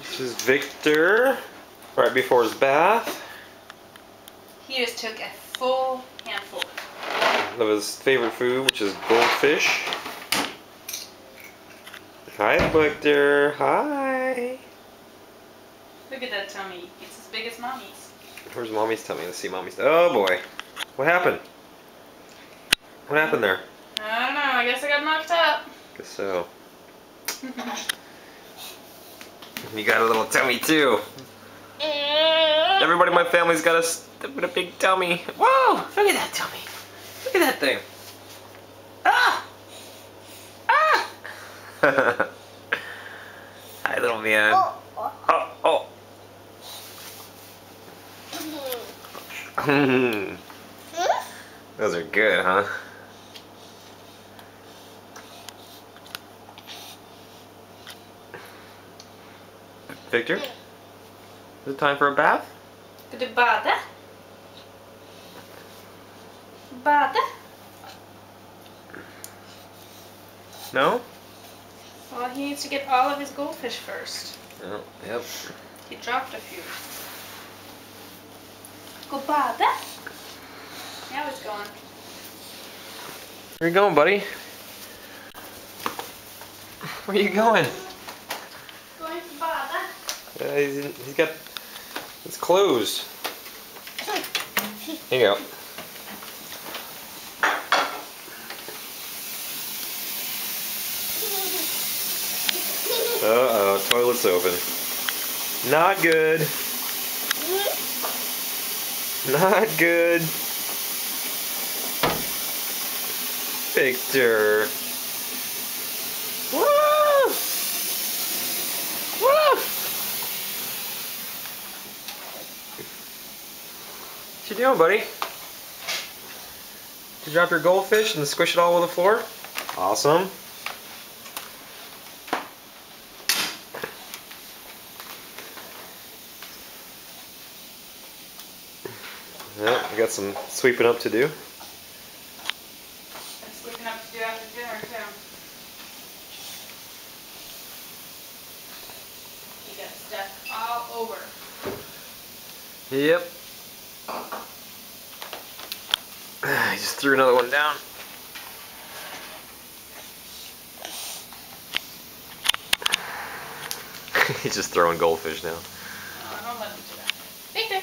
This is Victor, right before his bath. He just took a full handful Of his favorite food, which is goldfish. Hi, Victor. Hi. Look at that tummy. It's as big as mommy's. Where's mommy's tummy? Let's see mommy's. Oh boy. What happened? What happened there? I don't know. I guess I got knocked up. Guess so. You got a little tummy too. Everybody in my family's got a big tummy. Whoa! Look at that tummy. Look at that thing. Ah! Ah! Hi, little man. Oh, oh. Those are good, huh? Victor? Is it time for a bath? Ska du bada? Bada? No? Well, he needs to get all of his goldfish first. Oh, yep. He dropped a few. Go bada? Now it's gone. Where you going, buddy? Where you going? Going to bada? He's got... It's closed. Here you go. Uh-oh, toilet's open. Not good. Not good. Victor. Woo! Woo! What you doing, buddy? Did you drop your goldfish and squish it all over the floor? Awesome. Yep, we got some sweeping up to do. And sweeping up to do after dinner, too. You got stuff all over. Yep. I just threw another one down. He's just throwing goldfish now. Oh, don't let him do that. Victor!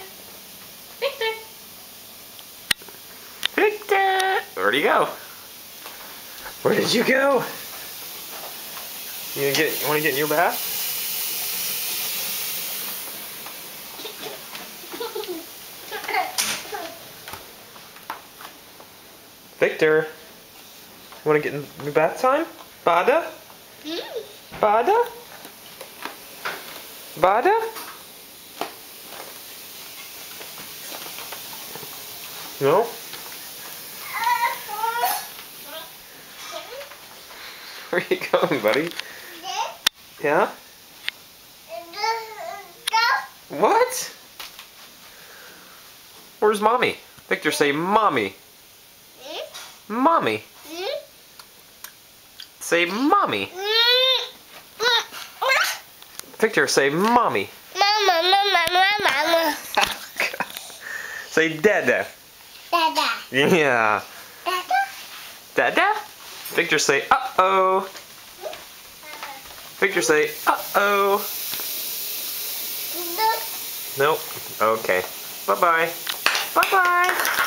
Victor! Victor! Where'd he go? Where did you go? You want to get in your bath? Victor, you want to get in your bath time? Bada? Bada? Bada? No? Where are you going, buddy? Yeah? What? Where's mommy? Victor, say mommy. Mommy. Say mommy. Victor, say mommy. Mama. Say dada. Dada. Yeah. Dada. Dada? Victor, say uh-oh. Victor, say uh-oh. Nope. Okay. Bye-bye. Bye-bye.